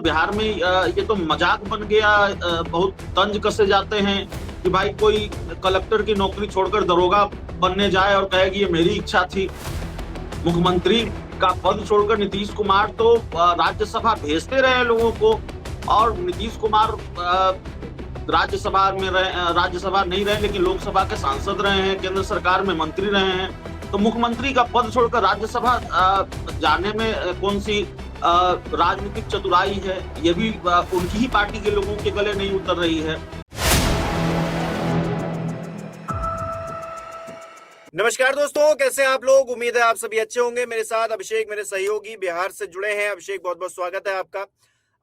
बिहार में ये तो मजाक बन गया। बहुत तंज कसे जाते हैं कि भाई कोई कलेक्टर की नौकरी छोड़कर दरोगा बनने जाए और कहे कि ये मेरी इच्छा थी। मुख्यमंत्री का पद छोड़कर नीतीश कुमार तो राज्यसभा भेजते रहे लोगों को, और नीतीश कुमार राज्यसभा में रहे, राज्यसभा नहीं रहे लेकिन लोकसभा के सांसद रहे हैं, केंद्र सरकार में मंत्री रहे हैं। तो मुख्यमंत्री का पद छोड़कर राज्यसभा जाने में कौन सी राजनीतिक चतुराई है? ये भी उनकी ही पार्टी के लोगों के गले नहीं उतर रही है। नमस्कार दोस्तों, कैसे हैं आप लोग? उम्मीद है आप सभी अच्छे होंगे। मेरे साथ अभिषेक, मेरे सहयोगी बिहार से जुड़े हैं। अभिषेक, बहुत बहुत स्वागत है आपका।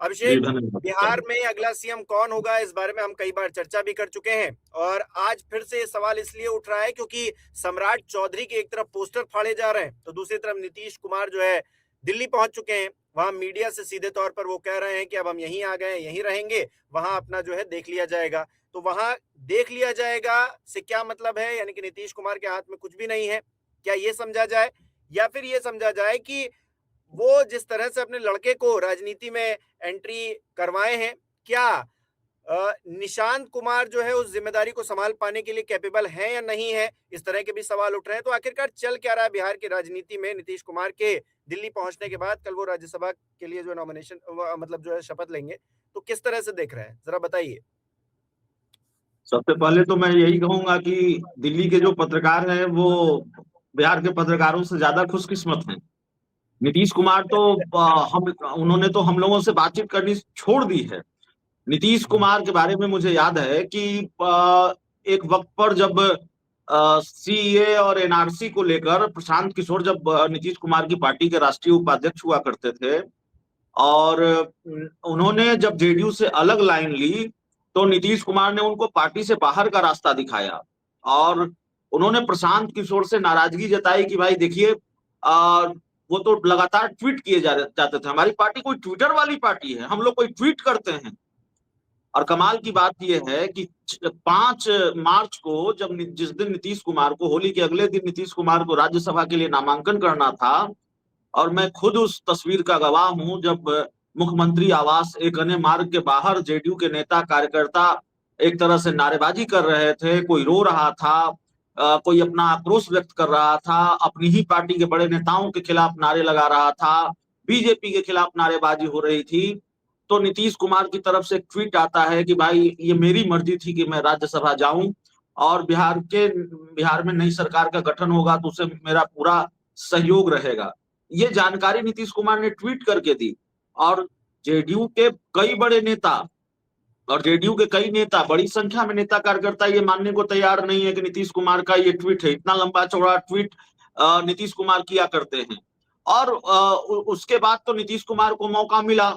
अभिषेक, बिहार में अगला सीएम कौन होगा, इस बारे में हम कई बार चर्चा भी कर चुके हैं और आज फिर से सवाल इसलिए उठ रहा है क्योंकि सम्राट चौधरी के एक तरफ पोस्टर फाड़े जा रहे हैं तो दूसरी तरफ नीतीश कुमार जो है दिल्ली पहुंच चुके हैं। वहां मीडिया से सीधे तौर पर वो कह रहे हैं कि अब हम यहीं आ गए, यहीं रहेंगे, वहां अपना जो है देख लिया जाएगा। तो वहां देख लिया जाएगा से क्या मतलब है? यानी कि नीतीश कुमार के हाथ में कुछ भी नहीं है, क्या ये समझा जाए? या फिर ये समझा जाए कि वो जिस तरह से अपने लड़के को राजनीति में एंट्री करवाए हैं, क्या निशांत कुमार जो है उस जिम्मेदारी को संभाल पाने के लिए कैपेबल है या नहीं है? इस तरह के भी सवाल उठ रहे हैं। तो आखिरकार चल क्या रहा है बिहार की राजनीति में? नीतीश कुमार के दिल्ली पहुंचने के बाद कल वो राज्यसभा के लिए जो नॉमिनेशन मतलब जो है शपथ लेंगे, तो किस तरह से देख रहे हैं, जरा बताइए। सबसे पहले तो मैं यही कहूंगा कि दिल्ली के जो पत्रकार हैं वो बिहार के पत्रकारों से ज्यादा खुशकिस्मत हैं। नीतीश कुमार तो हम उन्होंने तो हम लोगों से बातचीत करनी छोड़ दी है। नीतीश कुमार के बारे में मुझे याद है कि एक वक्त पर जब सीए और एनआरसी को लेकर प्रशांत किशोर जब नीतीश कुमार की पार्टी के राष्ट्रीय उपाध्यक्ष हुआ करते थे, और उन्होंने जब जेडीयू से अलग लाइन ली तो नीतीश कुमार ने उनको पार्टी से बाहर का रास्ता दिखाया, और उन्होंने प्रशांत किशोर से नाराजगी जताई कि भाई देखिए, वो तो लगातार ट्वीट किए जाते थे, हमारी पार्टी कोई ट्विटर वाली पार्टी है, हम लोग कोई ट्वीट करते हैं। और कमाल की बात यह है कि 5 मार्च को जब जिस दिन नीतीश कुमार को, होली के अगले दिन नीतीश कुमार को राज्यसभा के लिए नामांकन करना था, और मैं खुद उस तस्वीर का गवाह हूं, जब मुख्यमंत्री आवास एक अन्य मार्ग के बाहर जेडीयू के नेता कार्यकर्ता एक तरह से नारेबाजी कर रहे थे, कोई रो रहा था, कोई अपना आक्रोश व्यक्त कर रहा था, अपनी ही पार्टी के बड़े नेताओं के खिलाफ नारे लगा रहा था, बीजेपी के खिलाफ नारेबाजी हो रही थी। तो नीतीश कुमार की तरफ से एक ट्वीट आता है कि भाई ये मेरी मर्जी थी कि मैं राज्यसभा जाऊं, और बिहार में नई सरकार का गठन होगा तो उसे मेरा पूरा सहयोग रहेगा। ये जानकारी नीतीश कुमार ने ट्वीट करके दी, और जेडीयू के कई बड़े नेता और जेडीयू के कई नेता, बड़ी संख्या में नेता कार्यकर्ता ये मानने को तैयार नहीं है कि नीतीश कुमार का ये ट्वीट है। इतना लंबा चौड़ा ट्वीट नीतीश कुमार किया करते हैं। और उसके बाद तो नीतीश कुमार को मौका मिला,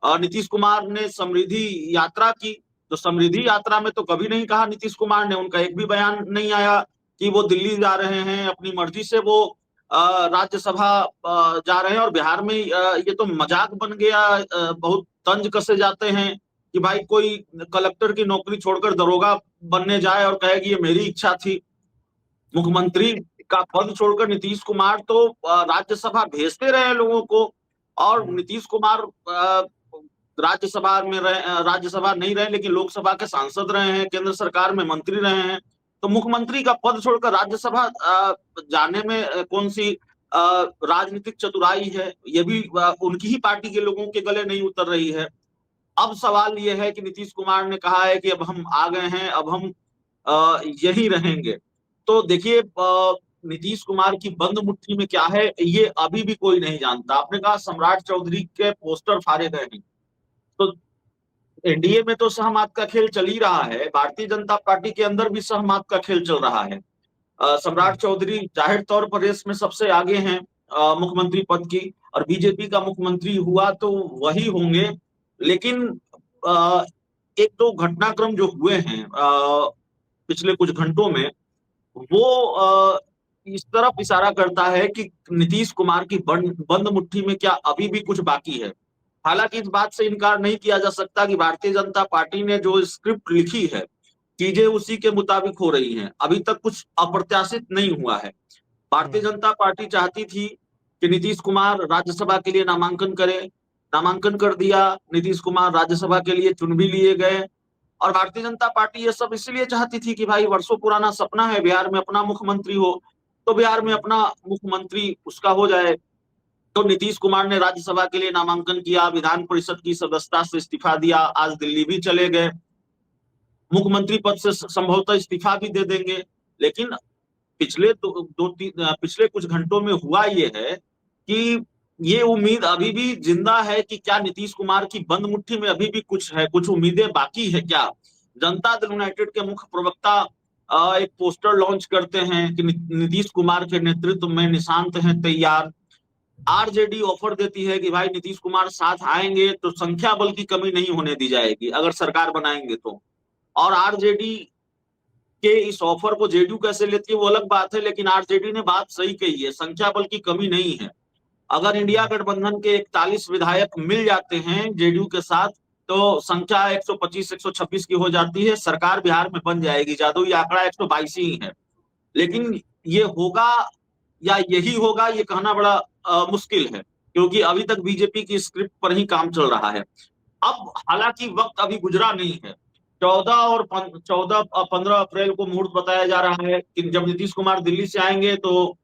नीतीश कुमार ने समृद्धि यात्रा की। तो समृद्धि यात्रा में तो कभी नहीं कहा नीतीश कुमार ने, उनका एक भी बयान नहीं आया कि वो दिल्ली जा रहे हैं, अपनी मर्जी से वो राज्यसभा जा रहे हैं। और बिहार में ये तो मजाक बन गया। बहुत तंज कसे जाते हैं कि भाई कोई कलेक्टर की नौकरी छोड़कर दरोगा बनने जाए और कहे कि ये मेरी इच्छा थी। मुख्यमंत्री का पद छोड़कर नीतीश कुमार तो राज्यसभा भेजते रहे लोगों को, और नीतीश कुमार राज्यसभा नहीं रहे लेकिन लोकसभा के सांसद रहे हैं, केंद्र सरकार में मंत्री रहे हैं। तो मुख्यमंत्री का पद छोड़कर राज्यसभा जाने में कौन सी राजनीतिक चतुराई है? ये भी उनकी ही पार्टी के लोगों के गले नहीं उतर रही है। अब सवाल ये है कि नीतीश कुमार ने कहा है कि अब हम आ गए हैं, अब हम यही रहेंगे। तो देखिए, नीतीश कुमार की बंद मुट्ठी में क्या है ये अभी भी कोई नहीं जानता। आपने कहा सम्राट चौधरी के पोस्टर फाड़े गए हैं, तो एनडीए में तो सहमत का खेल चल ही रहा है, भारतीय जनता पार्टी के अंदर भी सहमत का खेल चल रहा है। सम्राट चौधरी जाहिर तौर पर रेस में सबसे आगे हैं मुख्यमंत्री पद की, और बीजेपी का मुख्यमंत्री हुआ तो वही होंगे। लेकिन एक दो घटनाक्रम जो हुए हैं पिछले कुछ घंटों में, वो इस तरफ इशारा करता है कि नीतीश कुमार की बंद मुट्ठी में क्या अभी भी कुछ बाकी है। हालांकि इस बात से इनकार नहीं किया जा सकता कि भारतीय जनता पार्टी ने जो स्क्रिप्ट लिखी है, चीजें उसी के मुताबिक हो रही हैं। अभी तक कुछ अप्रत्याशित नहीं हुआ है। भारतीय जनता पार्टी चाहती थी कि नीतीश कुमार राज्यसभा के लिए नामांकन करें, नामांकन कर दिया, नीतीश कुमार राज्यसभा के लिए चुन भी लिए गए। और भारतीय जनता पार्टी ये सब इसलिए चाहती थी कि भाई वर्षों पुराना सपना है बिहार में अपना मुख्यमंत्री हो, तो बिहार में अपना मुख्यमंत्री उसका हो जाए। तो नीतीश कुमार ने राज्यसभा के लिए नामांकन किया, विधान परिषद की सदस्यता से इस्तीफा दिया, आज दिल्ली भी चले गए, मुख्यमंत्री पद से संभवतः इस्तीफा भी दे देंगे। लेकिन पिछले कुछ घंटों में हुआ ये है कि ये उम्मीद अभी भी जिंदा है कि क्या नीतीश कुमार की बंद मुट्ठी में अभी भी कुछ है, कुछ उम्मीदें बाकी है क्या। जनता दल यूनाइटेड के मुख्य प्रवक्ता एक पोस्टर लॉन्च करते हैं कि नीतीश कुमार के नेतृत्व में निशांत हैं तैयार। आरजेडी ऑफर देती है कि भाई नीतीश कुमार साथ आएंगे तो संख्या बल की कमी नहीं होने दी जाएगी अगर सरकार बनाएंगे तो। और आरजेडी के इस ऑफर को जेडीयू कैसे लेती है वो अलग बात है, लेकिन आरजेडी ने बात सही कही है, संख्या बल की कमी नहीं है। अगर इंडिया गठबंधन के 41 विधायक मिल जाते हैं जेडीयू के साथ तो संख्या 125 126 की हो जाती है, सरकार बिहार में बन जाएगी। जादुई आंकड़ा 122 ही है। लेकिन ये होगा या यही होगा ये कहना बड़ा मुश्किल है, क्योंकि अभी तक बीजेपी की स्क्रिप्ट पर ही काम चल रहा है। अब हालांकि वक्त अभी गुजरा नहीं है। 15 अप्रैल को मुहूर्त बताया जा रहा है कि जब नीतीश कुमार दिल्ली से आएंगे तो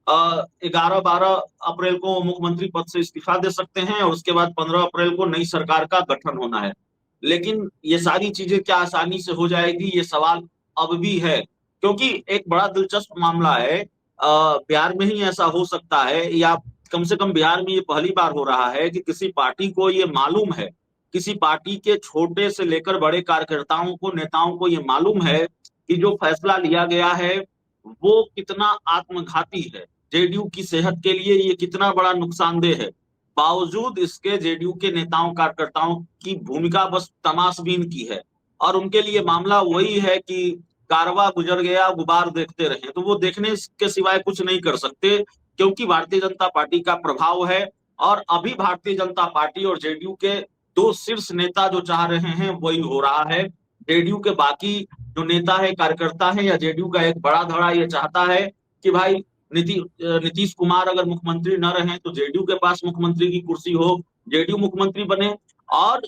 11-12 अप्रैल को मुख्यमंत्री पद से इस्तीफा दे सकते हैं और उसके बाद 15 अप्रैल को नई सरकार का गठन होना है। लेकिन ये सारी चीजें क्या आसानी से हो जाएगी, ये सवाल अब भी है, क्योंकि एक बड़ा दिलचस्प मामला है। बिहार में ही ऐसा हो सकता है, या कम से कम बिहार में ये पहली बार हो रहा है कि किसी पार्टी को ये मालूम है, किसी पार्टी के छोटे से लेकर बड़े कार्यकर्ताओं को, नेताओं को ये मालूम है कि जो फैसला लिया गया है वो कितना आत्मघाती है, जेडीयू की सेहत के लिए ये कितना बड़ा नुकसानदेह है। बावजूद इसके जेडीयू के नेताओं कार्यकर्ताओं की भूमिका बस तमाशबीन की है, और उनके लिए मामला वही है कि कारवा गुजर गया गुबार देखते रहे, तो वो देखने के सिवाय कुछ नहीं कर सकते, क्योंकि भारतीय जनता पार्टी का प्रभाव है। और अभी भारतीय जनता पार्टी और जेडीयू के दो शीर्ष नेता जो चाह रहे हैं वही हो रहा है। जेडीयू के बाकी जो नेता है, कार्यकर्ता है, या जेडीयू का एक बड़ा धड़ा ये चाहता है कि भाई नीतीश कुमार अगर मुख्यमंत्री न रहे तो जेडीयू के पास मुख्यमंत्री की कुर्सी हो, जेडीयू मुख्यमंत्री बने। और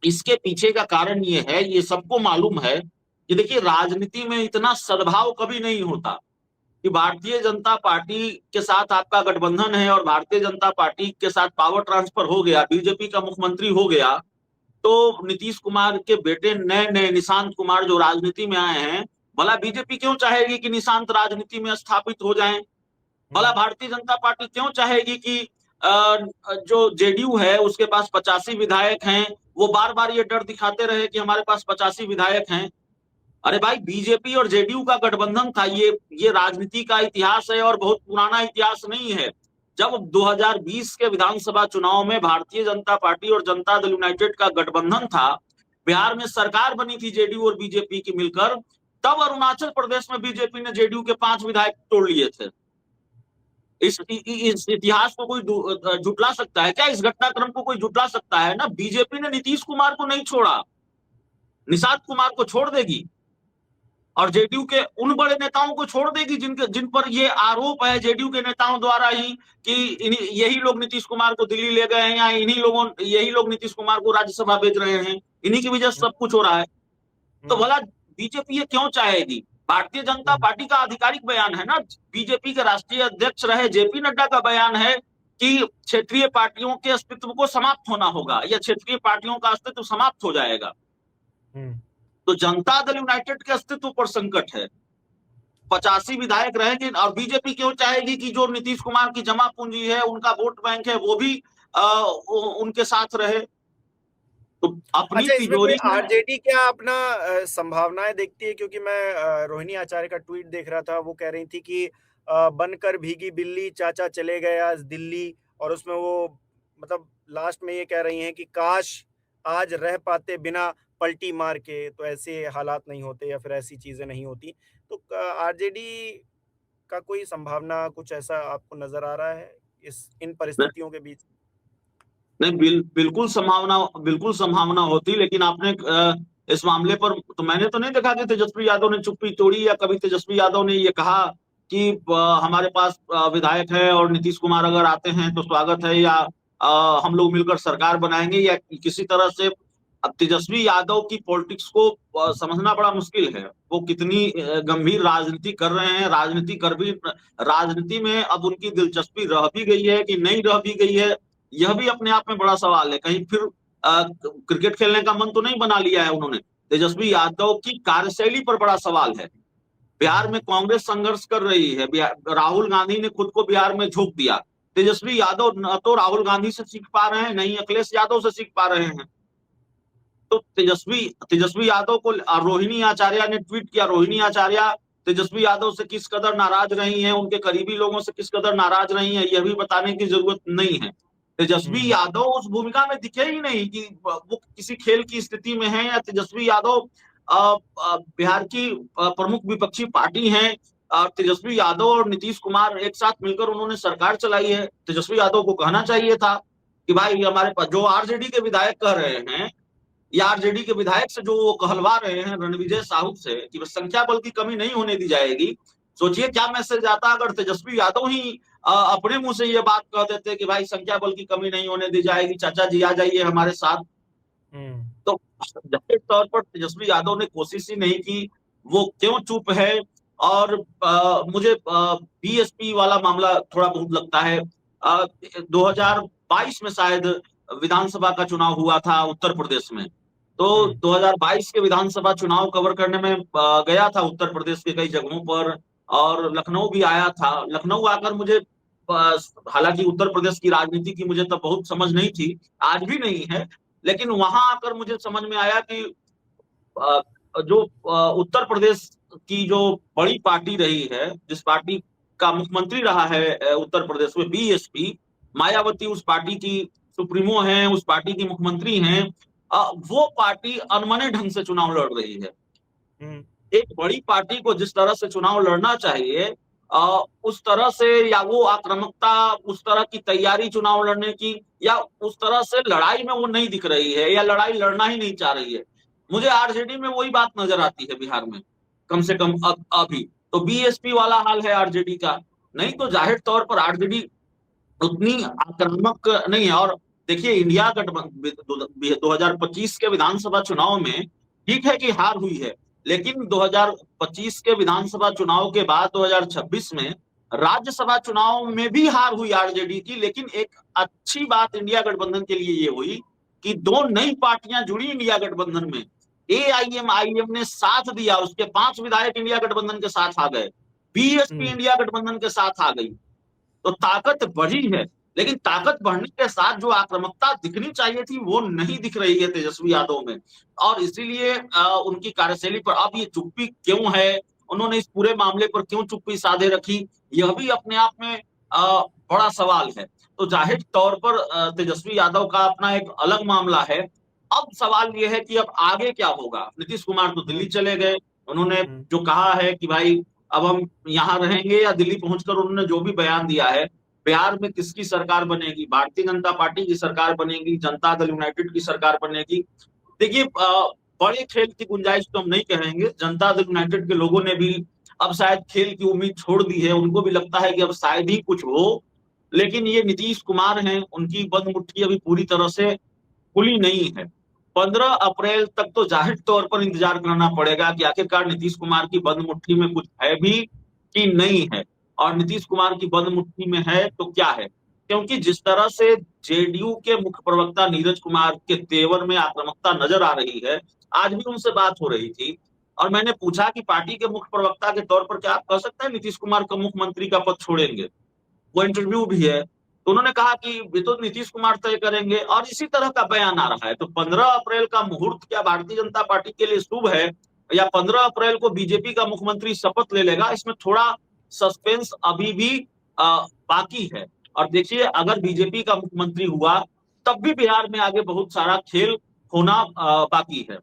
इसके पीछे का कारण ये है, ये सबको मालूम है कि देखिए राजनीति में इतना सद्भाव कभी नहीं होता कि भारतीय जनता पार्टी के साथ आपका गठबंधन है और भारतीय जनता पार्टी के साथ पावर ट्रांसफर हो गया, बीजेपी का मुख्यमंत्री हो गया, तो नीतीश कुमार के बेटे नए नए निशांत कुमार जो राजनीति में आए हैं, भला बीजेपी क्यों चाहेगी कि निशांत राजनीति में स्थापित हो जाएं? भला भारतीय जनता पार्टी क्यों चाहेगी कि जो जेडीयू है उसके पास 85 विधायक हैं, वो बार बार ये डर दिखाते रहे कि हमारे पास 85 विधायक हैं? अरे भाई बीजेपी और जेडीयू का गठबंधन था, ये राजनीति का इतिहास है और बहुत पुराना इतिहास नहीं है। जब 2020 के विधानसभा चुनाव में भारतीय जनता पार्टी और जनता दल यूनाइटेड का गठबंधन था, बिहार में सरकार बनी थी जेडीयू और बीजेपी की मिलकर, तब अरुणाचल प्रदेश में बीजेपी ने जेडीयू के 5 विधायक तोड़ लिए थे। इस इतिहास को कोई जुटला सकता है क्या? इस घटनाक्रम को कोई जुटला सकता है? ना बीजेपी ने नीतीश कुमार को नहीं छोड़ा, निशांत कुमार को छोड़ देगी और जेडीयू के उन बड़े नेताओं को छोड़ देगी जिन पर ये आरोप है जेडीयू के नेताओं द्वारा ही कि यही लोग नीतीश कुमार को दिल्ली ले गए हैं, या यही लोग नीतीश कुमार को राज्यसभा भेज रहे हैं, इन्हीं की वजह से सब कुछ हो रहा है। तो भला बीजेपी ये क्यों चाहेगी? भारतीय जनता पार्टी का आधिकारिक बयान है ना, बीजेपी के राष्ट्रीय अध्यक्ष रहे जेपी नड्डा का बयान है कि क्षेत्रीय पार्टियों के अस्तित्व को समाप्त होना होगा, या क्षेत्रीय पार्टियों का अस्तित्व समाप्त हो जाएगा। तो जनता दल यूनाइटेड के अस्तित्व पर संकट है। 85 विधायक रहेंगे, और बीजेपी क्यों चाहेगी कि जो नीतीश कुमार की जमा पूंजी है, उनका वोट बैंक है, वो भी उनके साथ रहे। तो अपनी तिजोरी में आरजेडी क्या अपना संभावनाएं देखती है? क्योंकि मैं रोहिणी आचार्य का ट्वीट देख रहा था, वो कह रही थी कि बनकर भीगी बिल्ली चाचा चले गए आज दिल्ली, और उसमें वो मतलब लास्ट में ये कह रही हैं कि काश आज रह पाते बिना पलटी मार के, तो ऐसे हालात नहीं होते या फिर ऐसी चीजें नहीं होती। तो आरजेडी का कोई संभावना कुछ ऐसा आपको नजर आ रहा है इन परिस्थितियों के बीच? नहीं, बिल्कुल संभावना होती, लेकिन आपने इस मामले पर तो मैंने तो नहीं देखा कि तेजस्वी यादव ने चुप्पी तोड़ी, या कभी तेजस्वी यादव ने ये कहा कि हमारे पास विधायक है और नीतीश कुमार अगर आते हैं तो स्वागत है, या हम लोग मिलकर सरकार बनाएंगे, या किसी तरह से। अब तेजस्वी यादव की पॉलिटिक्स को समझना बड़ा मुश्किल है। वो कितनी गंभीर राजनीति कर रहे हैं, राजनीति कर भी, राजनीति में अब उनकी दिलचस्पी रह भी गई है कि नहीं रह भी गई है, यह भी अपने आप में बड़ा सवाल है। कहीं फिर क्रिकेट खेलने का मन तो नहीं बना लिया है उन्होंने। तेजस्वी यादव की कार्यशैली पर बड़ा सवाल है। बिहार में कांग्रेस संघर्ष कर रही है, राहुल गांधी ने खुद को बिहार में झोंक दिया। तेजस्वी यादव न तो राहुल गांधी से सीख पा रहे हैं, नहीं अखिलेश यादव से सीख पा रहे हैं। तो तेजस्वी यादव को रोहिणी आचार्य ने ट्वीट किया, रोहिणी आचार्य तेजस्वी यादव से किस कदर नाराज रही हैं, उनके करीबी लोगों से किस कदर नाराज रही हैं, यह भी बताने की जरूरत नहीं है। तेजस्वी यादव उस भूमिका में दिखे ही नहीं कि वो किसी खेल की स्थिति में है, या तेजस्वी यादव बिहार की प्रमुख विपक्षी पार्टी है। तेजस्वी यादव और नीतीश कुमार एक साथ मिलकर उन्होंने सरकार चलाई है। तेजस्वी यादव को कहना चाहिए था कि भाई हमारे पास जो आरजेडी के विधायक कह रहे हैं, या आरजेडी के विधायक से जो वो कहलवा रहे हैं रणविजय साहू से कि संख्या बल की कमी नहीं होने दी जाएगी, सोचिए क्या मैसेज आता अगर तेजस्वी यादव ही अपने मुंह से ये बात कह देते कि भाई संख्या बल की कमी नहीं होने दी जाएगी, चाचा जी आ जाइए हमारे साथ। तो जाहिर तौर पर तेजस्वी यादव ने कोशिश ही नहीं की। वो क्यों चुप है? और मुझे बीएसपी वाला मामला थोड़ा बहुत लगता है। 2022 में शायद विधानसभा का चुनाव हुआ था उत्तर प्रदेश में। तो 2022 के विधानसभा चुनाव कवर करने में गया था उत्तर प्रदेश के कई जगहों पर, और लखनऊ भी आया था। लखनऊ आकर मुझे, हालांकि उत्तर प्रदेश की राजनीति की मुझे तब बहुत समझ नहीं थी, आज भी नहीं है, लेकिन वहां आकर मुझे समझ में आया कि जो उत्तर प्रदेश की जो बड़ी पार्टी रही है, जिस पार्टी का मुख्यमंत्री रहा है उत्तर प्रदेश में, बीएसपी, मायावती उस पार्टी की सुप्रीमो हैं, उस पार्टी की मुख्यमंत्री हैं, वो पार्टी अनमने ढंग से चुनाव लड़ रही है। एक बड़ी पार्टी को जिस तरह से चुनाव लड़ना चाहिए, उस तरह से, या वो आक्रामकता, उस तरह की तैयारी चुनाव लड़ने की, या उस तरह से लड़ाई में वो नहीं दिख रही है, या लड़ाई लड़ना ही नहीं चाह रही है। मुझे आरजेडी में वही बात नजर आती है बिहार में, कम से कम अभी तो बीएसपी वाला हाल है आरजेडी का। नहीं तो जाहिर तौर पर आरजेडी उतनी आक्रामक नहीं है। और देखिए, इंडिया गठबंधन 2025 के विधानसभा चुनाव में ठीक है कि हार हुई है, लेकिन 2025 के विधानसभा चुनाव के बाद 2026 में राज्यसभा चुनाव में भी हार हुई आरजेडी की। लेकिन एक अच्छी बात इंडिया गठबंधन के लिए ये हुई कि दो नई पार्टियां जुड़ी इंडिया गठबंधन में। एआईएम ने साथ दिया, उसके 5 विधायक इंडिया गठबंधन के साथ आ गए, बीएसपी इंडिया गठबंधन के साथ आ गई। तो ताकत बढ़ी है, लेकिन ताकत बढ़ने के साथ जो आक्रामकता दिखनी चाहिए थी वो नहीं दिख रही है तेजस्वी यादव में। और इसीलिए उनकी कार्यशैली पर अब ये चुप्पी क्यों है, उन्होंने इस पूरे मामले पर क्यों चुप्पी साधे रखी, यह भी अपने आप में बड़ा सवाल है। तो जाहिर तौर पर तेजस्वी यादव का अपना एक अलग मामला है। अब सवाल यह है कि अब आगे क्या होगा। नीतीश कुमार तो दिल्ली चले गए, उन्होंने जो कहा है कि भाई अब हम यहाँ रहेंगे, या दिल्ली पहुंचकर उन्होंने जो भी बयान दिया है, बिहार में किसकी सरकार बनेगी, भारतीय जनता पार्टी की सरकार बनेगी, जनता दल यूनाइटेड की सरकार बनेगी। देखिए, बड़े खेल की गुंजाइश तो हम नहीं कहेंगे। जनता दल यूनाइटेड के लोगों ने भी अब शायद खेल की उम्मीद छोड़ दी है, उनको भी लगता है कि अब शायद ही कुछ हो। लेकिन ये नीतीश कुमार हैं, उनकी बंद मुट्ठी अभी पूरी तरह से खुली नहीं है। 15 अप्रैल तक तो जाहिर तौर पर इंतजार करना पड़ेगा कि आखिरकार नीतीश कुमार की बंद मुट्ठी में कुछ है भी कि नहीं है। और नीतीश कुमार की बंद मुट्ठी में है तो क्या है, क्योंकि जिस तरह से जेडीयू के मुख्य प्रवक्ता नीरज कुमार के तेवर में आक्रामकता नजर आ रही है, आज भी उनसे बात हो रही थी और मैंने पूछा कि पार्टी के मुख्य प्रवक्ता के तौर पर क्या आप कह सकते हैं नीतीश कुमार को मुख्यमंत्री का पद छोड़ेंगे, वो इंटरव्यू भी है। तो उन्होंने कहा कि ये तो नीतीश कुमार तय करेंगे, और इसी तरह का बयान आ रहा है। तो 15 अप्रैल का मुहूर्त क्या भारतीय जनता पार्टी के लिए शुभ है, या 15 अप्रैल को बीजेपी का मुख्यमंत्री शपथ ले लेगा, इसमें थोड़ा सस्पेंस अभी भी बाकी है। और देखिए, अगर बीजेपी का मुख्यमंत्री हुआ तब भी बिहार में आगे बहुत सारा खेल होना बाकी है।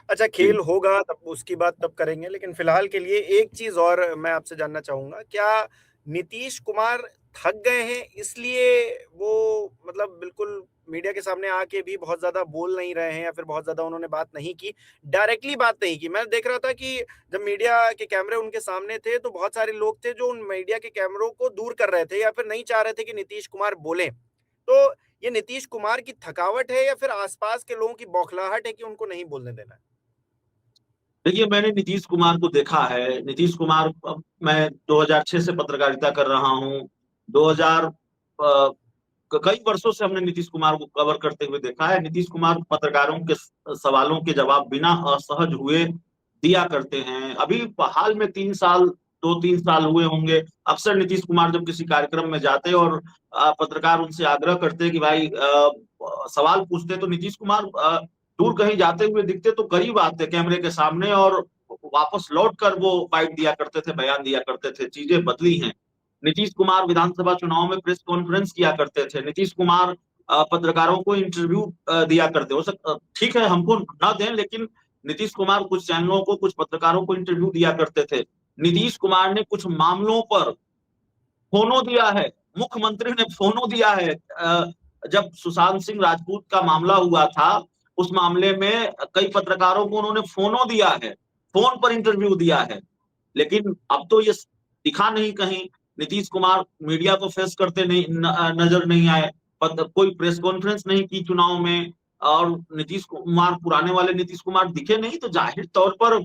अच्छा, खेल होगा तब उसकी बात तब करेंगे, लेकिन फिलहाल के लिए एक चीज और मैं आपसे जानना चाहूंगा, क्या नीतीश कुमार थक गए हैं इसलिए वो मतलब बिल्कुल मीडिया के सामने आके भी बहुत ज्यादा बोल नहीं रहे हैं या फिर बहुत ज्यादा उन्होंने बात नहीं की, डायरेक्टली बात नहीं की। मैं देख रहा था कि जब मीडिया के कैमरे उनके सामने थे तो बहुत सारे लोग थे जो उन मीडिया के कैमरों को दूर कर रहे थे या फिर नहीं चाह रहे थे कि नीतीश कुमार बोले। तो ये नीतीश कुमार की थकावट है या फिर आसपास के लोगों की बौखलाहट है कि उनको नहीं बोलने देना है? देखिए, मैंने नीतीश कुमार को देखा है। नीतीश कुमार, मैं 2006 से पत्रकारिता कर रहा हूँ। 2000 कई वर्षों से हमने नीतीश कुमार को कवर करते हुए देखा है। नीतीश कुमार पत्रकारों के सवालों के जवाब बिना असहज हुए दिया करते हैं। अभी हाल में 3 साल, 2-3 साल हुए होंगे, अक्सर नीतीश कुमार जब किसी कार्यक्रम में जाते और पत्रकार उनसे आग्रह करते कि भाई सवाल पूछते, तो नीतीश कुमार दूर कहीं जाते हुए दिखते तो करीब आते कैमरे के सामने और वापस लौट कर वो बाइट दिया करते थे, बयान दिया करते थे। चीजें बदली हैं। नीतीश कुमार विधानसभा चुनाव में प्रेस कॉन्फ्रेंस किया करते थे। नीतीश कुमार पत्रकारों को इंटरव्यू दिया करते। हो सकता, ठीक है, हमको ना दें, लेकिन नीतीश कुमार कुछ चैनलों को, कुछ पत्रकारों को इंटरव्यू दिया करते थे। नीतीश कुमार ने कुछ मामलों पर फोनो दिया है। मुख्यमंत्री ने फोनो दिया है। जब सुशांत सिंह राजपूत का मामला हुआ था, उस मामले में कई पत्रकारों को उन्होंने फोनो दिया है, फोन पर इंटरव्यू दिया है। लेकिन अब तो ये दिखा नहीं कहीं। नीतीश कुमार मीडिया को फेस करते नहीं नजर नहीं आए। कोई प्रेस कॉन्फ्रेंस नहीं की चुनाव में। और नीतीश कुमार, पुराने वाले नीतीश कुमार दिखे नहीं, तो जाहिर तौर पर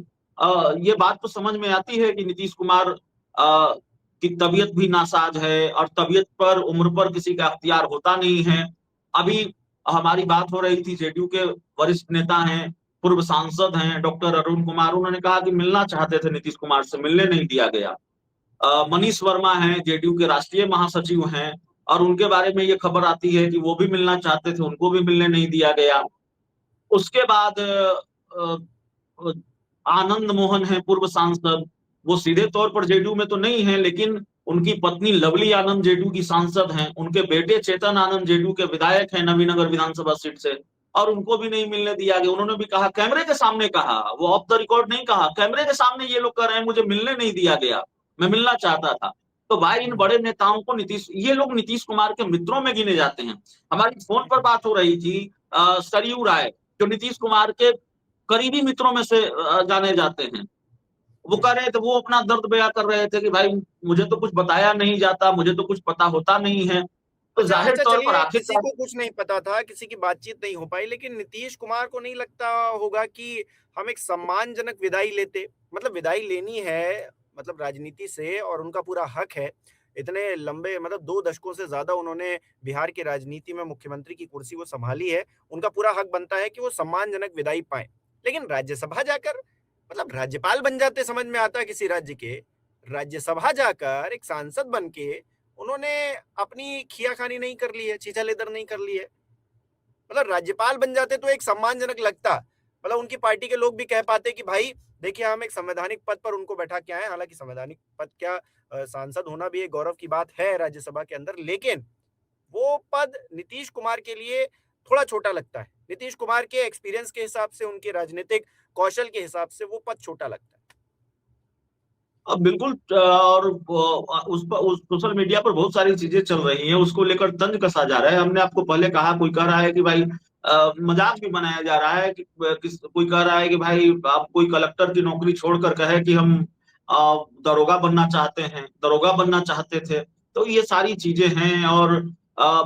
ये बात तो समझ में आती है कि नीतीश कुमार की तबीयत भी नासाज है, और तबीयत पर, उम्र पर किसी का अख्तियार होता नहीं है। अभी हमारी बात हो रही थी, जेडीयू के वरिष्ठ नेता हैं, पूर्व सांसद हैं डॉक्टर अरुण कुमार, उन्होंने कहा कि मिलना चाहते थे नीतीश कुमार से, मिलने नहीं दिया गया। मनीष वर्मा हैं, जेडीयू के राष्ट्रीय महासचिव हैं, और उनके बारे में ये खबर आती है कि वो भी मिलना चाहते थे, उनको भी मिलने नहीं दिया गया। उसके बाद आनंद मोहन है, पूर्व सांसद। वो सीधे तौर पर जेडीयू में तो नहीं है, लेकिन उनकी पत्नी लवली आनंद जेडीयू की सांसद हैं। उनके बेटे चेतन आनंद जेडीयू के विधायक हैं नवीनगर विधानसभा सीट से, और उनको भी नहीं मिलने दिया गया। उन्होंने भी कहा, कैमरे के सामने कहा, वो ऑफ द रिकॉर्ड नहीं कहा, कैमरे के सामने ये लोग कह रहे हैं मुझे मिलने नहीं दिया गया, मैं मिलना चाहता था। तो भाई, इन बड़े नेताओं को ये लोग नीतीश कुमार के मित्रों में गिने जाते हैं। हमारी फोन पर बात हो रही थी, सरयू राय, जो नीतीश कुमार के करीबी मित्रों में से जाने जाते हैं, वो कह रहे थे, वो अपना दर्द बयां कर रहे थे कि भाई मुझे तो कुछ बताया नहीं जाता, मुझे तो कुछ पता होता नहीं है। तो अच्छा जाहिर अच्छा, तौर पर चलिए, किसी आखिरकार को कुछ नहीं पता था, किसी की बातचीत नहीं हो पाई, लेकिन नीतीश कुमार को नहीं लगता होगा कि हम एक सम्मानजनक विदाई लेते? मतलब विदाई लेनी है, मतलब राजनीति से, और उनका पूरा हक है। इतने लंबे, मतलब 2 दशकों से ज्यादा उन्होंने बिहार की राजनीति में मुख्यमंत्री की कुर्सी को संभाली है। उनका पूरा हक बनता है कि वो सम्मानजनक विदाई पाएं। लेकिन राज्यसभा जाकर, मतलब राज्यपाल बन जाते, समझ में आता है किसी राज्य के। राज्यसभा जाकर एक सांसद बन के उन्होंने अपनी खियाखानी नहीं कर ली है, छीछा लेदर नहीं कर ली है। मतलब राज्यपाल बन जाते तो एक सम्मानजनक लगता। मतलब उनकी पार्टी के लोग भी कह पाते कि भाई देखिए, हम एक संवैधानिक पद पर उनको बैठा के आए। हालांकि संवैधानिक पद क्या, सांसद होना भी एक गौरव की बात है राज्यसभा के अंदर, लेकिन वो पद नीतीश कुमार के लिए थोड़ा छोटा लगता है। नीतीश कुमार के एक्सपीरियंस के हिसाब से, उनके राजनीतिक कौशल के हिसाब से वो पद छोटा लगता है। अब बिल्कुल, और उस पर, उस सोशल मीडिया पर बहुत सारी चीजें चल रही हैं, उसको लेकर तंज कसा जा रहा है। हमने आपको पहले कहा, कोई कह रहा है कि भाई मजाक भी बनाया जा रहा है कि कोई कह रहा है कि भाई आप कोई कलेक्टर की नौकरी छोड़कर कहे कि हम दरोगा बनना चाहते हैं, दरोगा बनना चाहते थे। तो ये सारी चीजें हैं। और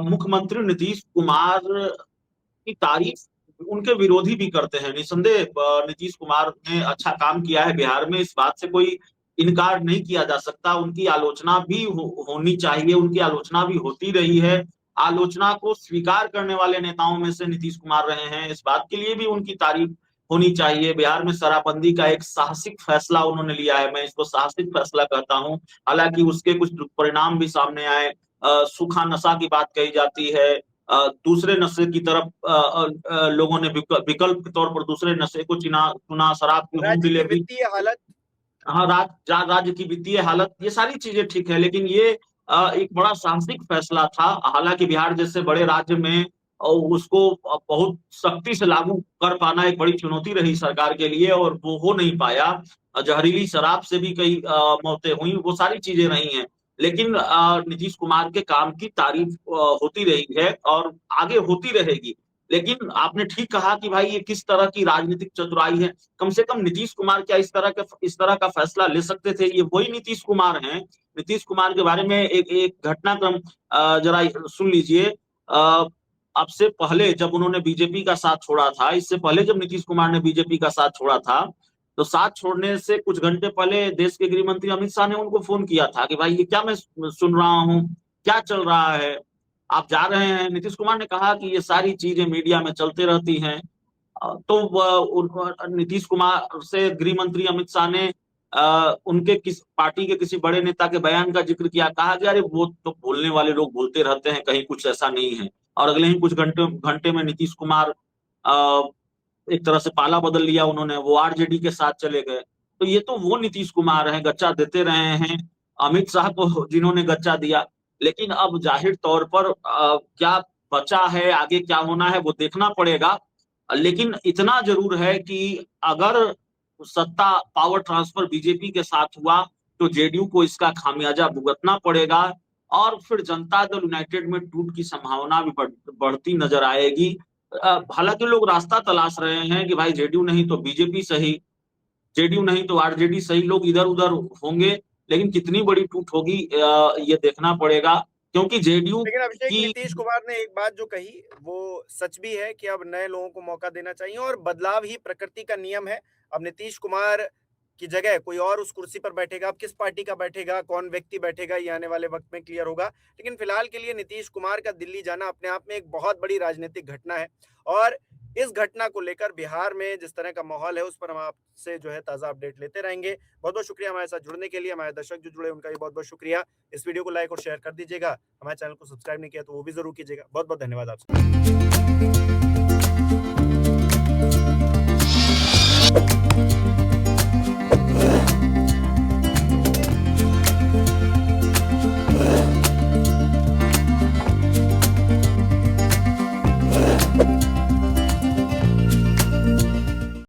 मुख्यमंत्री नीतीश कुमार की तारीफ उनके विरोधी भी करते हैं। निसंदेह नीतीश कुमार ने अच्छा काम किया है बिहार में, इस बात से कोई इनकार नहीं किया जा सकता। उनकी आलोचना भी होनी चाहिए, उनकी आलोचना भी होती रही है। आलोचना को स्वीकार करने वाले नेताओं में से नीतीश कुमार रहे हैं, इस बात के लिए भी उनकी तारीफ होनी चाहिए। बिहार में शराबबंदी का एक साहसिक फैसला उन्होंने लिया है, मैं इसको साहसिक फैसला कहता हूं। हालांकि उसके कुछ दुष्परिणाम भी सामने आए। सूखा नशा की बात कही जाती है। दूसरे नशे की तरफ लोगों ने विकल्प के तौर पर दूसरे नशे को चुना, शराब की होम राज्य की डिलीवरी। वित्तीय हालत। हाँ, राज्य की वित्तीय हालत, ये सारी चीजें ठीक है, लेकिन ये एक बड़ा साहसिक फैसला था। हालांकि बिहार जैसे बड़े राज्य में उसको बहुत सख्ती से लागू कर पाना एक बड़ी चुनौती रही सरकार के लिए, और वो हो नहीं पाया। जहरीली शराब से भी कई मौतें हुई, वो सारी चीजें रही हैं। लेकिन नीतीश कुमार के काम की तारीफ होती रही है और आगे होती रहेगी। लेकिन आपने ठीक कहा कि भाई ये किस तरह की राजनीतिक चतुराई है। कम से कम नीतीश कुमार क्या इस तरह का फैसला ले सकते थे? ये वही नीतीश कुमार हैं। नीतीश कुमार के बारे में एक घटनाक्रम जरा सुन लीजिए। अब से पहले जब उन्होंने बीजेपी का साथ छोड़ा था, इससे पहले जब नीतीश कुमार ने बीजेपी का साथ छोड़ा था, तो साथ छोड़ने से कुछ घंटे पहले देश के गृह मंत्री अमित शाह ने उनको फोन किया था कि भाई ये क्या मैं सुन रहा हूँ, क्या चल रहा है, आप जा रहे हैं? नीतीश कुमार ने कहा कि ये सारी चीजें मीडिया में चलते रहती हैं। तो नीतीश कुमार से गृह मंत्री अमित शाह ने उनके पार्टी के किसी बड़े नेता के बयान का जिक्र किया, कहा कि अरे वो तो बोलने वाले लोग बोलते रहते हैं, कहीं कुछ ऐसा नहीं है। और अगले ही कुछ घंटे में नीतीश कुमार एक तरह से पाला बदल लिया उन्होंने, वो आरजेडी के साथ चले गए। तो ये तो वो नीतीश कुमार हैं, गच्चा देते रहे हैं अमित शाह को, जिन्होंने गच्चा दिया। लेकिन अब जाहिर तौर पर क्या बचा है, आगे क्या होना है वो देखना पड़ेगा। लेकिन इतना जरूर है कि अगर सत्ता पावर ट्रांसफर बीजेपी के साथ हुआ तो जेडीयू को इसका खामियाजा भुगतना पड़ेगा और फिर जनता दल यूनाइटेड में टूट की संभावना भी बढ़ती नजर आएगी। हालांकि लोग रास्ता तलाश रहे हैं कि भाई जेडीयू नहीं तो बीजेपी सही, जेडीयू नहीं तो आरजेडी सही, लोग इधर उधर होंगे। लेकिन कितनी बड़ी टूट होगी ये देखना पड़ेगा, क्योंकि जेडीयू लेकिन अभिषेक, की नीतीश कुमार ने एक बात जो कही वो सच भी है कि अब नए लोगों को मौका देना चाहिए और बदलाव ही प्रकृति का नियम है। अब नीतीश कुमार की जगह कोई और उस कुर्सी पर बैठेगा, अब किस पार्टी का बैठेगा, कौन व्यक्ति बैठेगा, ये आने वाले वक्त में क्लियर होगा। लेकिन फिलहाल के लिए नीतीश कुमार का दिल्ली जाना अपने आप में एक बहुत बड़ी राजनीतिक घटना है और इस घटना को लेकर बिहार में जिस तरह का माहौल है उस पर हम आपसे जो है ताजा अपडेट लेते रहेंगे। बहुत बहुत शुक्रिया हमारे साथ जुड़ने के लिए। हमारे दर्शक जो जुड़े उनका भी बहुत बहुत शुक्रिया। इस वीडियो को लाइक और शेयर कर दीजिएगा। हमारे चैनल को सब्सक्राइब नहीं किया तो वो भी जरूर कीजिएगा। बहुत बहुत धन्यवाद आपसे।